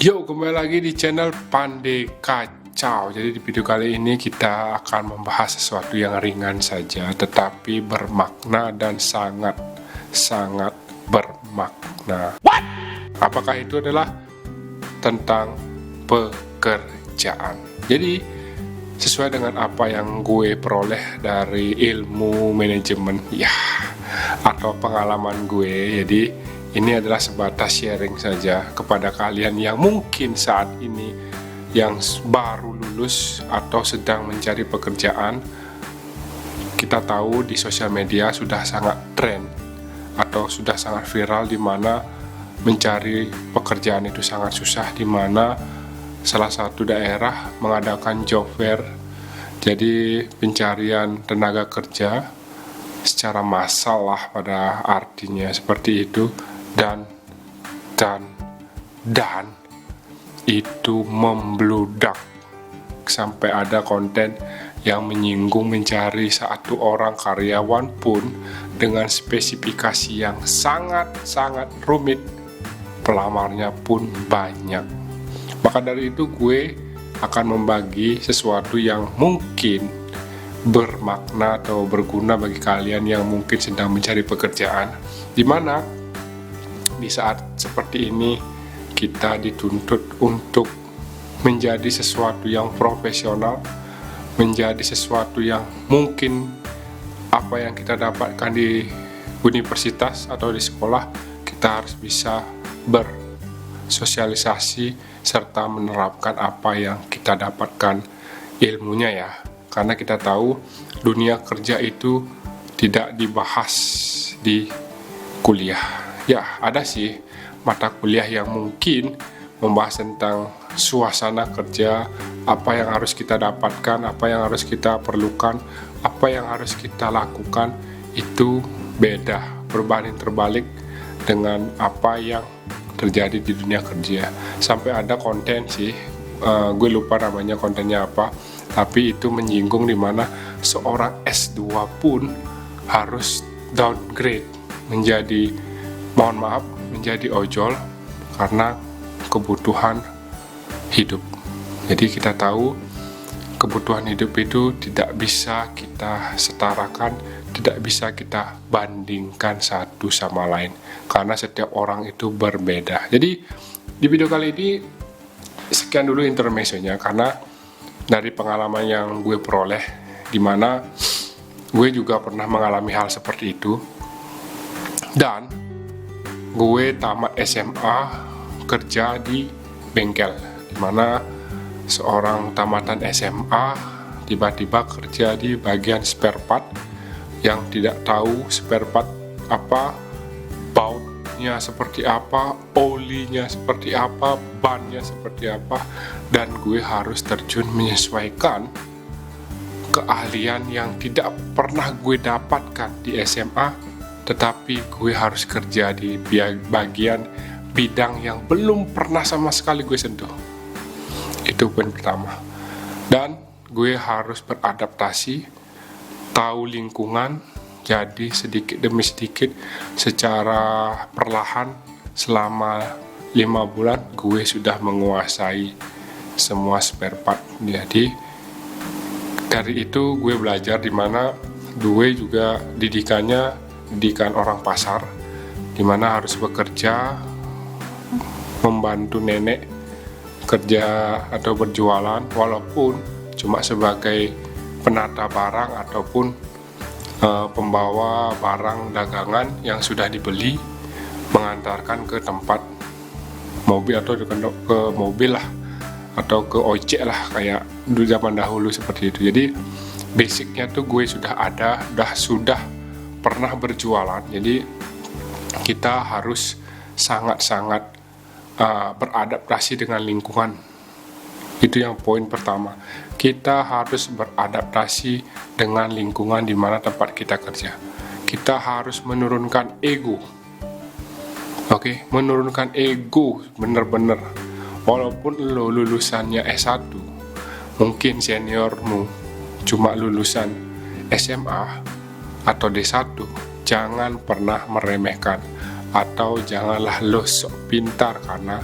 Yo, kembali lagi di channel Pandai Kacau. Jadi di video kali ini kita akan membahas sesuatu yang ringan saja, tetapi bermakna dan sangat bermakna. What? Apakah itu adalah tentang pekerjaan? Jadi sesuai dengan apa yang gue peroleh dari ilmu manajemen ya atau pengalaman gue, jadi ini adalah sebatas sharing saja kepada kalian yang mungkin saat ini yang baru lulus atau sedang mencari pekerjaan. Kita tahu di sosial media sudah sangat tren atau sudah sangat viral, di mana mencari pekerjaan itu sangat susah, di mana salah satu daerah mengadakan job fair, jadi pencarian tenaga kerja secara massal lah pada artinya seperti itu. Dan itu membludak sampai ada konten yang menyinggung mencari satu orang karyawan pun dengan spesifikasi yang sangat rumit, pelamarnya pun banyak. Maka dari itu gue akan membagi sesuatu yang mungkin bermakna atau berguna bagi kalian yang mungkin sedang mencari pekerjaan, di mana di saat seperti ini kita dituntut untuk menjadi sesuatu yang profesional, menjadi sesuatu yang mungkin apa yang kita dapatkan di universitas atau di sekolah, kita harus bisa bersosialisasi serta menerapkan apa yang kita dapatkan ilmunya ya. Karena kita tahu dunia kerja itu tidak dibahas di kuliah. Ya, ada sih mata kuliah yang mungkin membahas tentang suasana kerja, apa yang harus kita dapatkan, apa yang harus kita perlukan, apa yang harus kita lakukan. Itu beda, berbanding terbalik dengan apa yang terjadi di dunia kerja. Sampai ada konten sih, gue lupa namanya kontennya apa, tapi itu menyinggung dimana seorang S2 pun harus downgrade menjadi, mohon maaf, menjadi ojol karena kebutuhan hidup. Jadi kita tahu kebutuhan hidup itu tidak bisa kita setarakan, tidak bisa kita bandingkan satu sama lain, karena setiap orang itu berbeda. Jadi di video kali ini sekian dulu intermezzonya, karena dari pengalaman yang gue peroleh, dimana gue juga pernah mengalami hal seperti itu. Dan gue tamat SMA kerja di bengkel, dimana seorang tamatan SMA tiba-tiba kerja di bagian spare part, yang tidak tahu spare part apa, bautnya seperti apa, olinya seperti apa, bannya seperti apa, dan gue harus terjun menyesuaikan keahlian yang tidak pernah gue dapatkan di SMA, tetapi gue harus kerja di bagian bidang yang belum pernah sama sekali gue sentuh. Itu poin pertama. Dan gue harus beradaptasi, tahu lingkungan, jadi sedikit demi sedikit secara perlahan selama 5 bulan gue sudah menguasai semua spare part. Jadi dari itu gue belajar, dimana gue juga didikan orang pasar, dimana harus bekerja membantu nenek kerja atau berjualan, walaupun cuma sebagai penata barang ataupun pembawa barang dagangan yang sudah dibeli, mengantarkan ke tempat mobil atau ke mobil lah, atau ke ojek lah, kayak dulu zaman dahulu seperti itu. Jadi basicnya tuh gue sudah ada, sudah pernah berjualan. Jadi kita harus sangat beradaptasi dengan lingkungan. Itu yang poin pertama. Kita harus beradaptasi dengan lingkungan di mana tempat kita kerja. Kita harus menurunkan ego. Oke, menurunkan ego bener-bener. Walaupun lo lulusannya S1, mungkin seniormu cuma lulusan SMA atau D1, jangan pernah meremehkan, atau janganlah lo sok pintar karena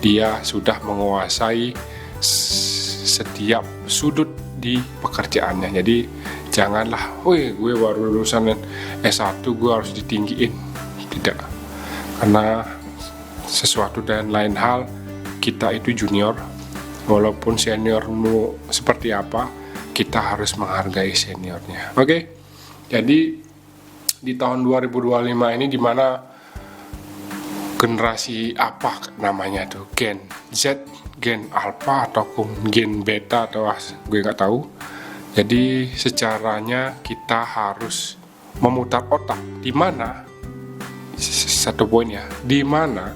dia sudah menguasai setiap sudut di pekerjaannya. Jadi janganlah, woi gue baru lulusan S1 gue harus ditinggiin. Tidak, karena sesuatu dan lain hal, kita itu junior, walaupun seniormu seperti apa, kita harus menghargai seniornya. Oke? Jadi di tahun 2025 ini, dimana generasi apa namanya tuh, Gen Z, Gen Alpha ataupun Gen Beta atau gue nggak tahu. Jadi secaranya kita harus memutar otak, di mana satu poin ya, di mana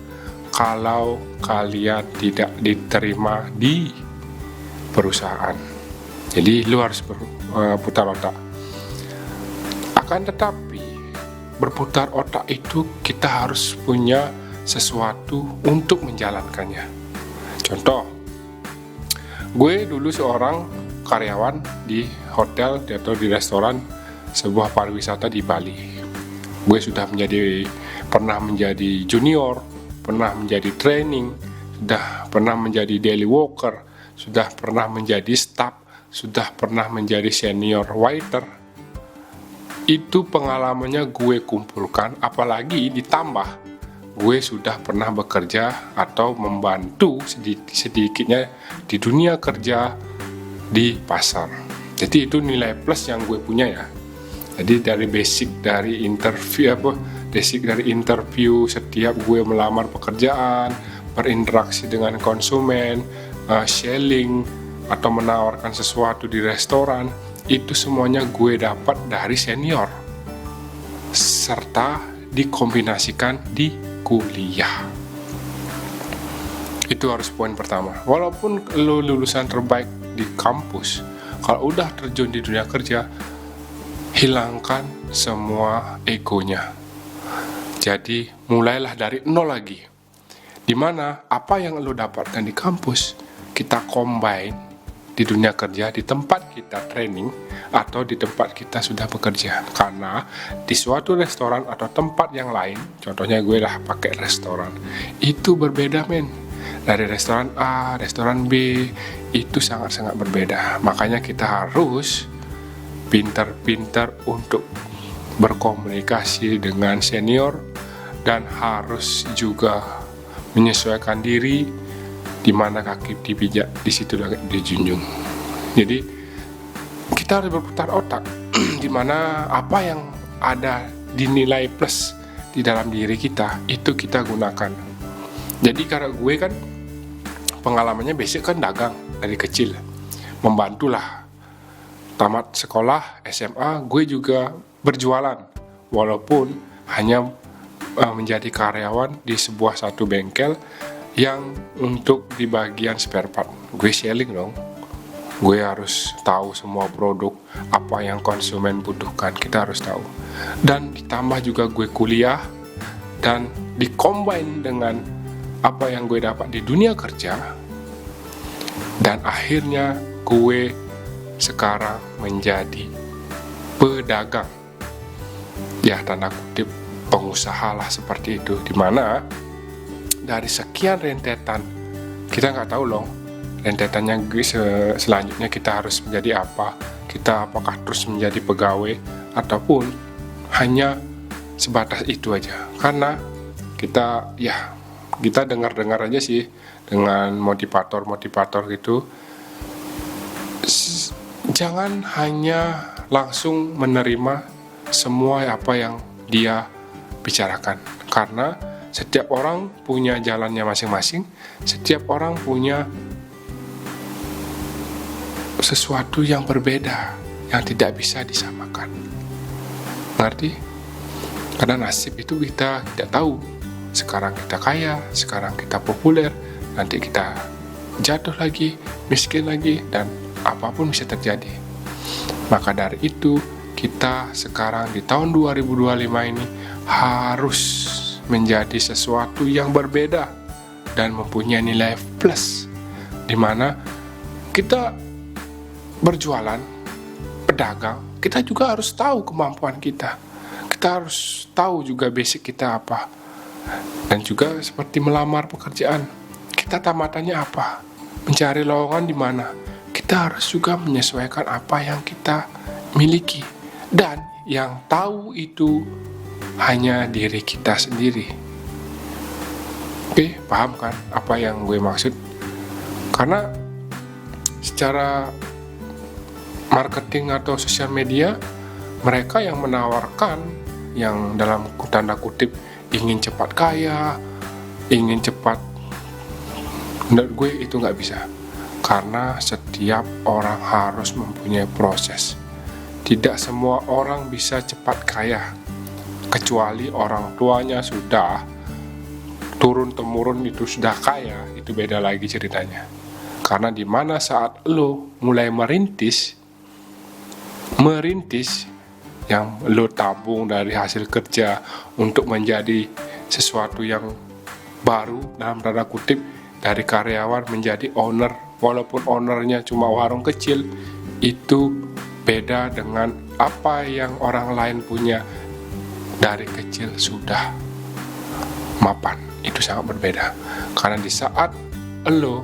kalau kalian tidak diterima di perusahaan, jadi lu harus berputar otak. Akan tetapi berputar otak itu kita harus punya sesuatu untuk menjalankannya. Contoh, gue dulu seorang karyawan di hotel atau di restoran sebuah pariwisata di Bali. Gue sudah pernah menjadi junior, pernah menjadi training, sudah pernah menjadi daily worker, sudah pernah menjadi staff, sudah pernah menjadi senior waiter. Itu pengalamannya gue kumpulkan, apalagi ditambah gue sudah pernah bekerja atau membantu sedikitnya di dunia kerja di pasar. Jadi itu nilai plus yang gue punya ya. Jadi dari basic dari interview setiap gue melamar pekerjaan, berinteraksi dengan konsumen, selling atau menawarkan sesuatu di restoran, itu semuanya gue dapat dari senior, serta dikombinasikan di kuliah. Itu harus poin pertama. Walaupun lo lulusan terbaik di kampus, kalau udah terjun di dunia kerja, hilangkan semua egonya. Jadi mulailah dari nol lagi, dimana apa yang lo dapatkan di kampus kita combine di dunia kerja, di tempat kita training atau di tempat kita sudah bekerja. Karena di suatu restoran atau tempat yang lain, contohnya gue lah pakai restoran, itu berbeda men. Dari restoran A, restoran B, itu sangat-sangat berbeda. Makanya kita harus pintar-pintar untuk berkomunikasi dengan senior, dan harus juga menyesuaikan diri, di mana kaki dipijak, di situ dijunjung. Jadi kita harus berputar otak, di mana apa yang ada di nilai plus di dalam diri kita, itu kita gunakan. Jadi karena gue kan pengalamannya basic kan dagang dari kecil, membantulah. Tamat sekolah SMA, gue juga berjualan, walaupun hanya menjadi karyawan di satu bengkel yang untuk di bagian spare part. Gue selling dong, gue harus tahu semua produk apa yang konsumen butuhkan, kita harus tahu. Dan ditambah juga gue kuliah, dan dikombin dengan apa yang gue dapat di dunia kerja, dan akhirnya gue sekarang menjadi pedagang, ya tanda kutip pengusaha lah seperti itu, dimana dari sekian rentetan kita nggak tahu loh rentetannya selanjutnya kita harus menjadi apa, kita apakah terus menjadi pegawai ataupun hanya sebatas itu aja. Karena kita dengar aja sih dengan motivator gitu, jangan hanya langsung menerima semua apa yang dia bicarakan, karena setiap orang punya jalannya masing-masing, setiap orang punya sesuatu yang berbeda yang tidak bisa disamakan. Ngerti? Karena nasib itu kita tidak tahu. Sekarang kita kaya, sekarang kita populer, nanti kita jatuh lagi, miskin lagi, dan apapun bisa terjadi. Maka dari itu, kita sekarang di tahun 2025 ini harus menjadi sesuatu yang berbeda dan mempunyai nilai plus, di mana kita berjualan, pedagang, kita juga harus tahu kemampuan kita. Kita harus tahu juga basic kita apa. Dan juga seperti melamar pekerjaan, kita tamatannya apa, mencari lowongan di mana. Kita harus juga menyesuaikan apa yang kita miliki, dan yang tahu itu hanya diri kita sendiri. Oke, paham kan apa yang gue maksud? Karena secara marketing atau sosial media, mereka yang menawarkan yang dalam tanda kutip ingin cepat kaya, ingin cepat, menurut gue itu nggak bisa. Karena setiap orang harus mempunyai proses. Tidak semua orang bisa cepat kaya, kecuali orang tuanya sudah turun-temurun itu sudah kaya, itu beda lagi ceritanya. Karena di mana saat lo mulai merintis yang lo tabung dari hasil kerja untuk menjadi sesuatu yang baru, dalam tanda kutip, dari karyawan menjadi owner, walaupun ownernya cuma warung kecil, itu beda dengan apa yang orang lain punya dari kecil sudah mapan. Itu sangat berbeda. Karena di saat lo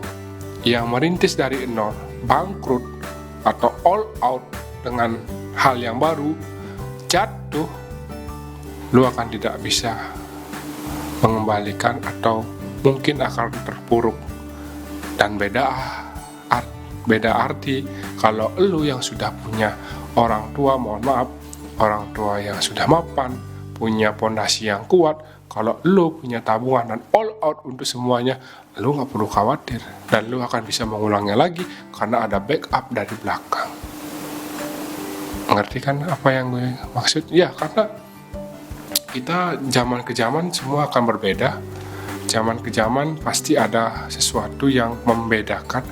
yang merintis dari nol, bangkrut atau all out dengan hal yang baru, jatuh, lo akan tidak bisa mengembalikan atau mungkin akan terpuruk. Dan beda arti kalau lo yang sudah punya orang tua, mohon maaf, orang tua yang sudah mapan, punya pondasi yang kuat. Kalau lo punya tabungan dan all out untuk semuanya, lo gak perlu khawatir, dan lo akan bisa mengulangnya lagi karena ada backup dari belakang. Ngerti kan apa yang gue maksud? Ya, karena kita zaman ke zaman semua akan berbeda. Zaman ke zaman pasti ada sesuatu yang membedakan.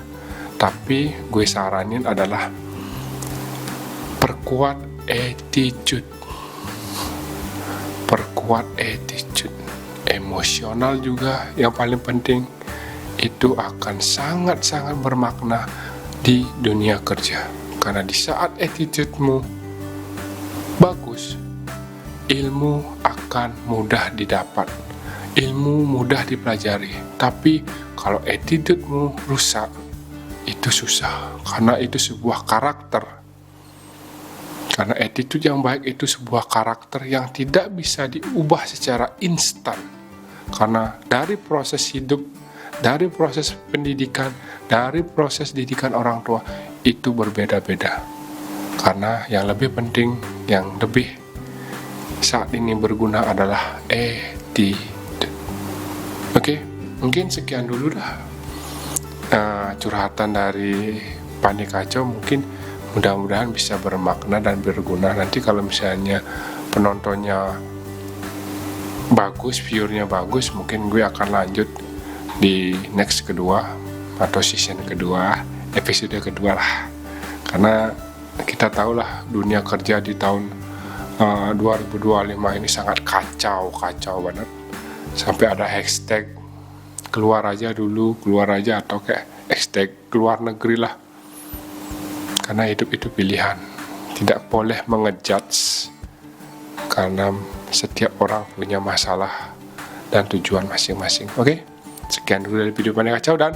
Tapi gue saranin adalah perkuat attitude. Perkuat attitude. Emosional juga yang paling penting. Itu akan sangat-sangat bermakna di dunia kerja. Karena di saat attitude-mu bagus, ilmu akan mudah didapat, ilmu mudah dipelajari. Tapi kalau attitude-mu rusak, itu susah, karena itu sebuah karakter. Karena attitude yang baik itu sebuah karakter yang tidak bisa diubah secara instan. Karena dari proses hidup, dari proses pendidikan, dari proses didikan orang tua, itu berbeda-beda. Karena yang lebih penting, yang lebih saat ini berguna adalah attitude. Oke, mungkin sekian dulu dah curhatan dari Pani Kacau. Mungkin mudah-mudahan bisa bermakna dan berguna. Nanti kalau misalnya penontonnya bagus, viewernya bagus, mungkin gue akan lanjut di next kedua atau season kedua, episode kedua lah. Karena kita tahu lah dunia kerja di tahun 2025 ini sangat kacau banget. Sampai ada hashtag keluar aja atau kayak hashtag keluar negeri lah. Karena hidup itu pilihan, tidak boleh mengejudge, karena setiap orang punya masalah dan tujuan masing-masing. Oke, sekian dulu dari video Pani Kacau, dan